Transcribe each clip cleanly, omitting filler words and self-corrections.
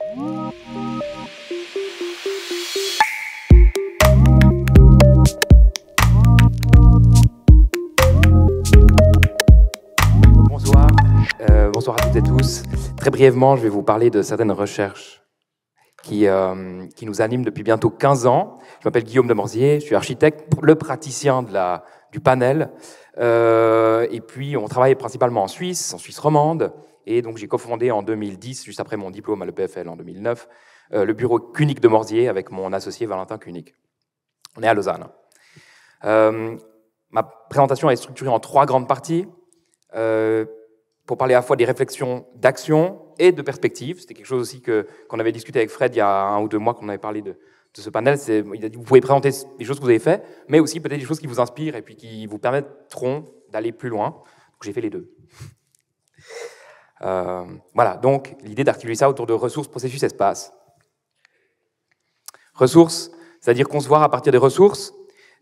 Bonsoir, bonsoir à toutes et tous. Très brièvement, je vais vous parler de certaines recherches qui nous animent depuis bientôt 15 ans. Je m'appelle Guillaume Demorzier, je suis architecte, le praticien du panel. Et puis, on travaille principalement en Suisse romande. Et donc, j'ai cofondé en 2010, juste après mon diplôme à l'EPFL en 2009, le bureau Kunig Demorzier avec mon associé Valentin Kunig. On est à Lausanne. Ma présentation est structurée en 3 grandes parties. Pour parler à la fois des réflexions d'action et de perspective. C'était quelque chose aussi qu'on avait discuté avec Fred il y a 1 ou 2 mois qu'on avait parlé de ce panel. Il a dit, vous pouvez présenter des choses que vous avez faites, mais aussi peut-être des choses qui vous inspirent et puis qui vous permettront d'aller plus loin. Donc j'ai fait les deux. Voilà, donc l'idée d'articuler ça autour de ressources, processus, espace. Ressources, c'est-à-dire concevoir à partir des ressources,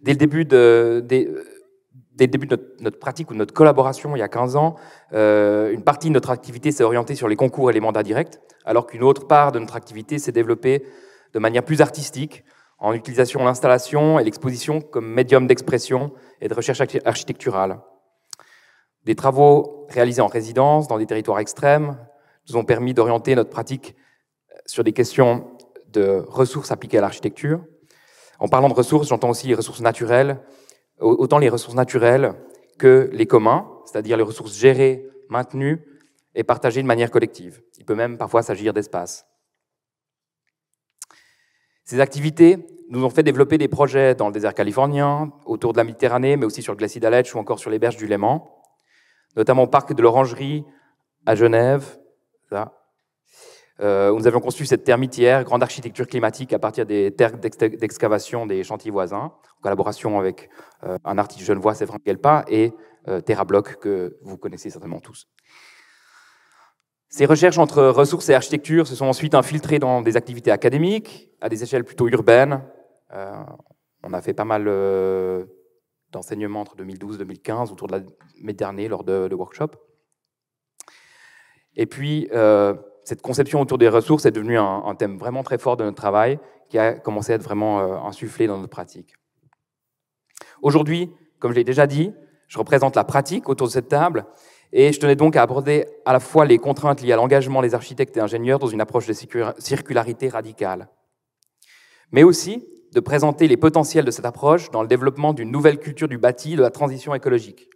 dès le début de notre pratique ou de notre collaboration, il y a 15 ans, une partie de notre activité s'est orientée sur les concours et les mandats directs, alors qu'une autre part de notre activité s'est développée de manière plus artistique, en utilisation de l'installation et l'exposition comme médium d'expression et de recherche architecturale. Des travaux réalisés en résidence dans des territoires extrêmes nous ont permis d'orienter notre pratique sur des questions de ressources appliquées à l'architecture. En parlant de ressources, j'entends aussi les ressources naturelles, autant les ressources naturelles que les communs, c'est-à-dire les ressources gérées, maintenues et partagées de manière collective. Il peut même parfois s'agir d'espace. Ces activités nous ont fait développer des projets dans le désert californien, autour de la Méditerranée, mais aussi sur le glacier d'Aletsch ou encore sur les berges du Léman, notamment au parc de l'Orangerie à Genève, là, où nous avions conçu cette termitière, grande architecture climatique à partir des terres d'excavation des chantiers voisins, en collaboration avec un artiste genevois, Séverin Guelpa, et TerraBlock, que vous connaissez certainement tous. Ces recherches entre ressources et architecture se sont ensuite infiltrées dans des activités académiques, à des échelles plutôt urbaines. On a fait pas mal d'enseignements entre 2012 et 2015, autour de la Méditerranée, lors de workshops. Et puis, cette conception autour des ressources est devenue un thème vraiment très fort de notre travail, qui a commencé à être vraiment insufflé dans notre pratique. Aujourd'hui, comme je l'ai déjà dit, je représente la pratique autour de cette table, et je tenais donc à aborder à la fois les contraintes liées à l'engagement des architectes et ingénieurs dans une approche de circularité radicale, mais aussi de présenter les potentiels de cette approche dans le développement d'une nouvelle culture du bâti, de la transition écologique.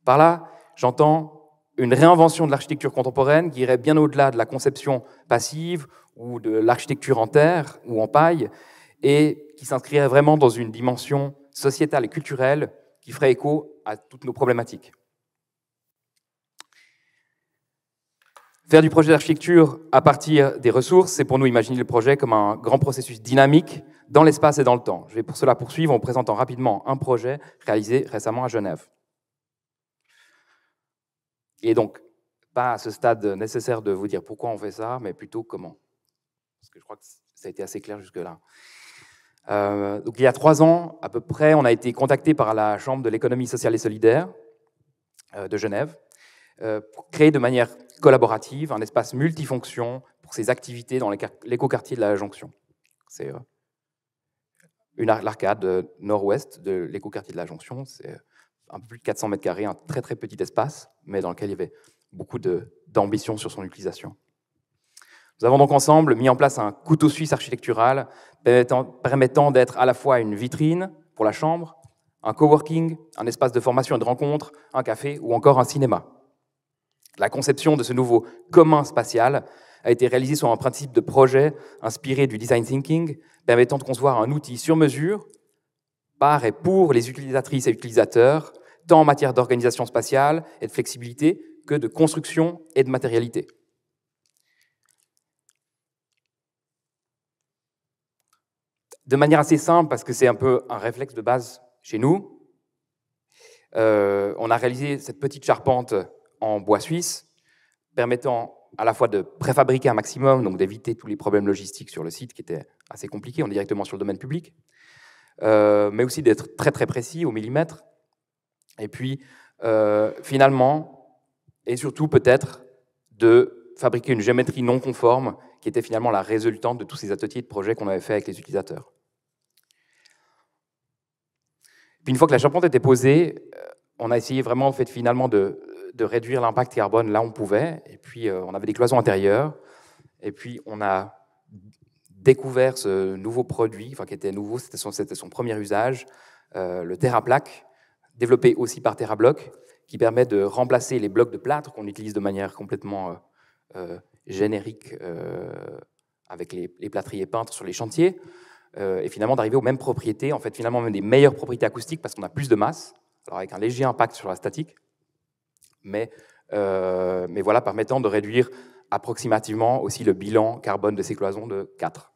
Par là, j'entends une réinvention de l'architecture contemporaine qui irait bien au-delà de la conception passive ou de l'architecture en terre ou en paille, et qui s'inscrirait vraiment dans une dimension sociétale et culturelle qui ferait écho à toutes nos problématiques. Faire du projet d'architecture à partir des ressources, c'est pour nous imaginer le projet comme un grand processus dynamique dans l'espace et dans le temps. Je vais pour cela poursuivre en présentant rapidement un projet réalisé récemment à Genève. Et donc, pas à ce stade nécessaire de vous dire pourquoi on fait ça, mais plutôt comment. Parce que je crois que ça a été assez clair jusque-là. Donc, il y a 3 ans, à peu près, on a été contacté par la Chambre de l'économie sociale et solidaire de Genève pour créer de manière collaborative un espace multifonction pour ces activités dans l'écoquartier de la Jonction. C'est l'arcade nord-ouest de l'écoquartier de la Jonction. C'est un peu plus de 400 mètres carrés, un très très petit espace, mais dans lequel il y avait beaucoup d'ambition sur son utilisation. Nous avons donc ensemble mis en place un couteau suisse architectural permettant d'être à la fois une vitrine pour la chambre, un coworking, un espace de formation et de rencontre, un café ou encore un cinéma. La conception de ce nouveau commun spatial a été réalisée sur un principe de projet inspiré du design thinking, permettant de concevoir un outil sur mesure par et pour les utilisatrices et utilisateurs, tant en matière d'organisation spatiale et de flexibilité que de construction et de matérialité. De manière assez simple, parce que c'est un peu un réflexe de base chez nous, on a réalisé cette petite charpente en bois suisse, permettant à la fois de préfabriquer un maximum, donc d'éviter tous les problèmes logistiques sur le site qui étaient assez compliqués, on est directement sur le domaine public, mais aussi d'être très très précis au millimètre, et puis finalement, et surtout peut-être, de fabriquer une géométrie non conforme qui était finalement la résultante de tous ces ateliers de projets qu'on avait fait avec les utilisateurs. Puis une fois que la charpente était posée, on a essayé vraiment en fait, finalement de réduire l'impact carbone là où on pouvait, et puis on avait des cloisons intérieures, et puis on a découvert ce nouveau produit, enfin qui était nouveau, c'était son premier usage, le TerraPlaque, développé aussi par TerraBlock, qui permet de remplacer les blocs de plâtre qu'on utilise de manière complètement générique avec les plâtriers peintres sur les chantiers, et finalement d'arriver aux mêmes propriétés, en fait finalement même des meilleures propriétés acoustiques parce qu'on a plus de masse, alors avec un léger impact sur la statique, mais voilà, permettant de réduire approximativement aussi le bilan carbone de ces cloisons de 4.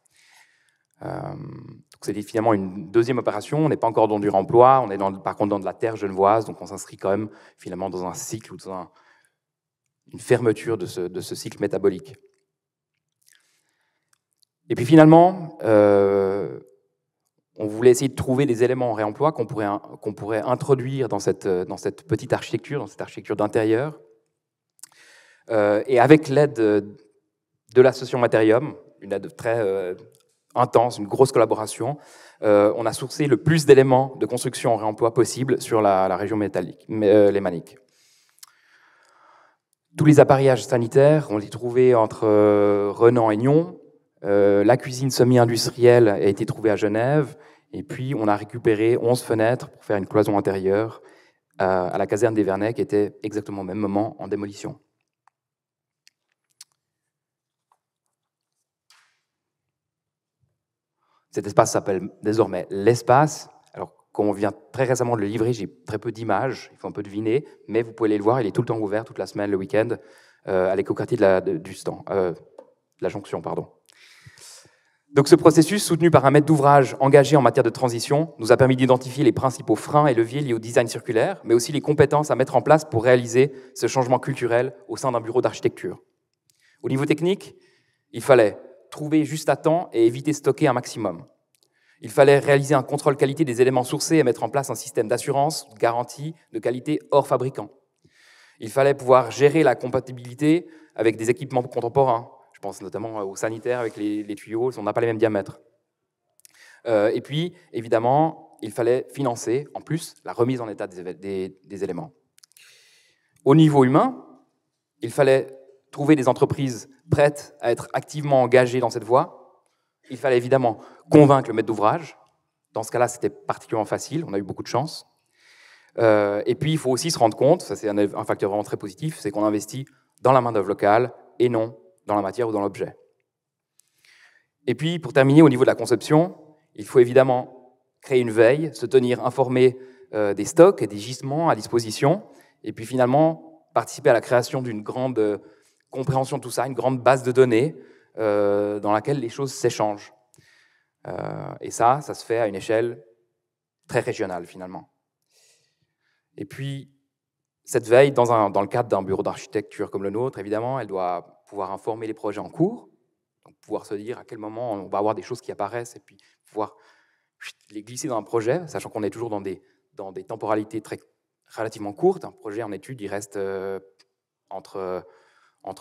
Donc c'est finalement une deuxième opération, on n'est pas encore dans du remploi, on est par contre dans de la terre genevoise, donc on s'inscrit quand même finalement dans un cycle ou dans une fermeture de ce cycle métabolique. Et puis finalement, on voulait essayer de trouver des éléments en réemploi qu'on pourrait introduire dans cette petite architecture, dans cette architecture d'intérieur. Et avec l'aide de l'association Materium, une aide très intense, une grosse collaboration, on a sourcé le plus d'éléments de construction en réemploi possible sur la région lémanique. Tous les appareillages sanitaires, on les trouvait entre Renan et Nyon. La cuisine semi-industrielle a été trouvée à Genève. Et puis, on a récupéré 11 fenêtres pour faire une cloison intérieure à la caserne des Vernets, qui était exactement au même moment en démolition. Cet espace s'appelle désormais l'espace. Alors, comme on vient très récemment de le livrer, j'ai très peu d'images, il faut un peu deviner, mais vous pouvez aller le voir, il est tout le temps ouvert, toute la semaine, le week-end, à l'écoquartier de la Jonction, pardon. Donc ce processus, soutenu par un maître d'ouvrage engagé en matière de transition, nous a permis d'identifier les principaux freins et leviers liés au design circulaire, mais aussi les compétences à mettre en place pour réaliser ce changement culturel au sein d'un bureau d'architecture. Au niveau technique, il fallait trouver juste à temps et éviter de stocker un maximum. Il fallait réaliser un contrôle qualité des éléments sourcés et mettre en place un système d'assurance, de garantie, de qualité hors fabricant. Il fallait pouvoir gérer la compatibilité avec des équipements contemporains. Je pense notamment aux sanitaires avec les tuyaux, on n'a pas les mêmes diamètres. Et puis, évidemment, il fallait financer, en plus, la remise en état des éléments. Au niveau humain, il fallait trouver des entreprises prêtes à être activement engagées dans cette voie. Il fallait évidemment convaincre le maître d'ouvrage. Dans ce cas-là, c'était particulièrement facile, on a eu beaucoup de chance. Et puis, il faut aussi se rendre compte, ça c'est un facteur vraiment très positif, c'est qu'on investit dans la main-d'œuvre locale et non dans la matière ou dans l'objet. Et puis, pour terminer, au niveau de la conception, il faut évidemment créer une veille, se tenir informé des stocks et des gisements à disposition, et puis finalement participer à la création d'une grande compréhension de tout ça, une grande base de données dans laquelle les choses s'échangent. Et ça se fait à une échelle très régionale finalement. Et puis, cette veille, dans le cadre d'un bureau d'architecture comme le nôtre, évidemment, elle doit pouvoir informer les projets en cours, donc pouvoir se dire à quel moment on va avoir des choses qui apparaissent et puis pouvoir les glisser dans un projet, sachant qu'on est toujours dans des temporalités relativement courtes. Un projet en étude, il reste entre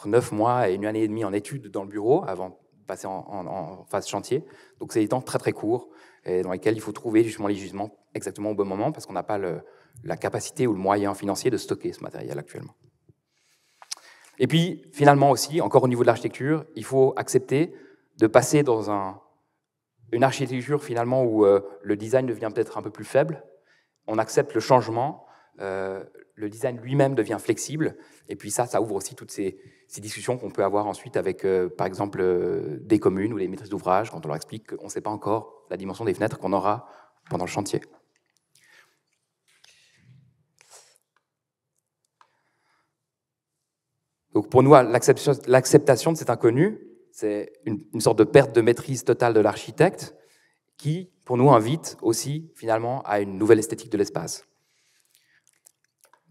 9 mois et 1 année et demie en étude dans le bureau avant de passer en phase chantier. Donc c'est des temps très très courts et dans lesquels il faut trouver justement les gisements exactement au bon moment parce qu'on n'a pas la capacité ou le moyen financier de stocker ce matériel actuellement. Et puis, finalement aussi, encore au niveau de l'architecture, il faut accepter de passer dans une architecture finalement où le design devient peut-être un peu plus faible. On accepte le changement, le design lui-même devient flexible, et puis ça ouvre aussi toutes ces discussions qu'on peut avoir ensuite avec, par exemple, des communes ou les maîtrises d'ouvrage, quand on leur explique qu'on ne sait pas encore la dimension des fenêtres qu'on aura pendant le chantier. Donc pour nous, l'acceptation de cet inconnu, c'est une sorte de perte de maîtrise totale de l'architecte qui, pour nous, invite aussi, finalement, à une nouvelle esthétique de l'espace.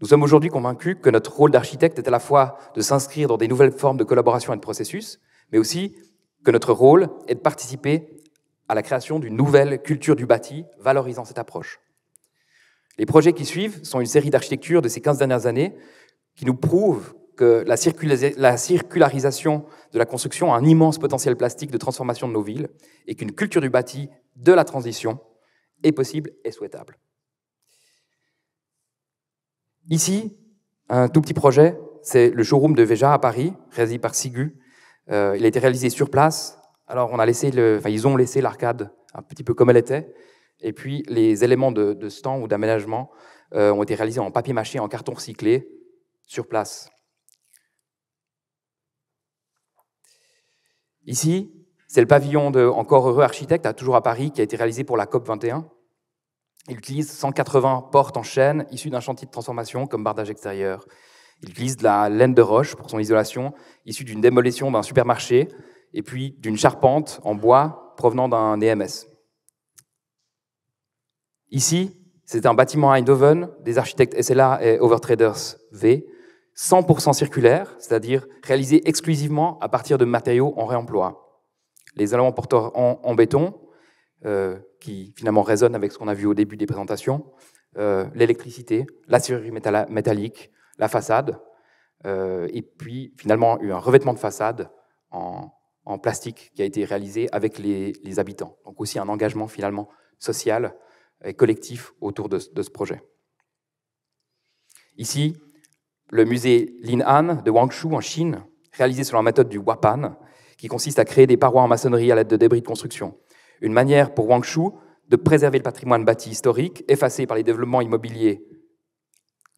Nous sommes aujourd'hui convaincus que notre rôle d'architecte est à la fois de s'inscrire dans des nouvelles formes de collaboration et de processus, mais aussi que notre rôle est de participer à la création d'une nouvelle culture du bâti valorisant cette approche. Les projets qui suivent sont une série d'architectures de ces 15 dernières années qui nous prouvent que la circularisation de la construction a un immense potentiel plastique de transformation de nos villes et qu'une culture du bâti de la transition est possible et souhaitable. Ici, un tout petit projet, c'est le showroom de Veja à Paris, réalisé par Sigu. Il a été réalisé sur place. Alors, ils ont laissé l'arcade un petit peu comme elle était, et puis les éléments de stand ou d'aménagement ont été réalisés en papier mâché, en carton recyclé, sur place. Ici, c'est le pavillon de Encore Heureux Architecte, toujours à Paris, qui a été réalisé pour la COP21. Il utilise 180 portes en chêne issues d'un chantier de transformation comme bardage extérieur. Il utilise de la laine de roche pour son isolation, issue d'une démolition d'un supermarché, et puis d'une charpente en bois provenant d'un EMS. Ici, c'est un bâtiment à Eindhoven des architectes SLA et Overtraders V, 100% circulaire, c'est-à-dire réalisé exclusivement à partir de matériaux en réemploi. Les éléments porteurs en béton, qui finalement résonnent avec ce qu'on a vu au début des présentations, l'électricité, la serrurerie métallique, la façade, et puis finalement un revêtement de façade en plastique qui a été réalisé avec les habitants. Donc aussi un engagement finalement social et collectif autour de ce projet. Ici, le musée Lin'an de Wangshu en Chine, réalisé selon la méthode du Wapan, qui consiste à créer des parois en maçonnerie à l'aide de débris de construction. Une manière pour Wangshu de préserver le patrimoine bâti historique, effacé par les développements immobiliers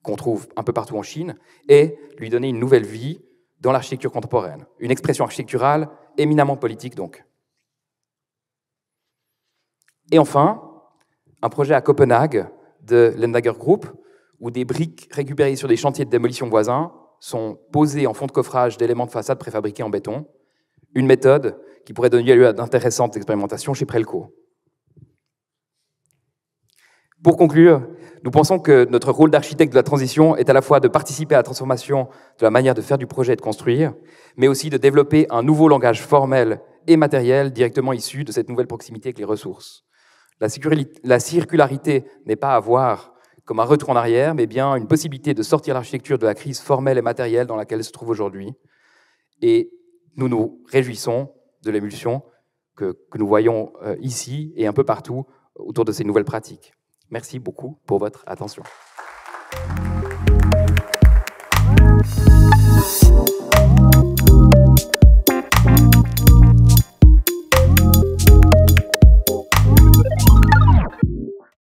qu'on trouve un peu partout en Chine, et lui donner une nouvelle vie dans l'architecture contemporaine. Une expression architecturale éminemment politique, donc. Et enfin, un projet à Copenhague de Lendager Group, où des briques récupérées sur des chantiers de démolition voisins sont posées en fond de coffrage d'éléments de façade préfabriqués en béton, une méthode qui pourrait donner lieu à d'intéressantes expérimentations chez Prelco. Pour conclure, nous pensons que notre rôle d'architecte de la transition est à la fois de participer à la transformation de la manière de faire du projet et de construire, mais aussi de développer un nouveau langage formel et matériel directement issu de cette nouvelle proximité avec les ressources. La circularité n'est pas à voir comme un retour en arrière, mais bien une possibilité de sortir l'architecture de la crise formelle et matérielle dans laquelle elle se trouve aujourd'hui. Et nous nous réjouissons de l'émulsion que nous voyons ici et un peu partout autour de ces nouvelles pratiques. Merci beaucoup pour votre attention.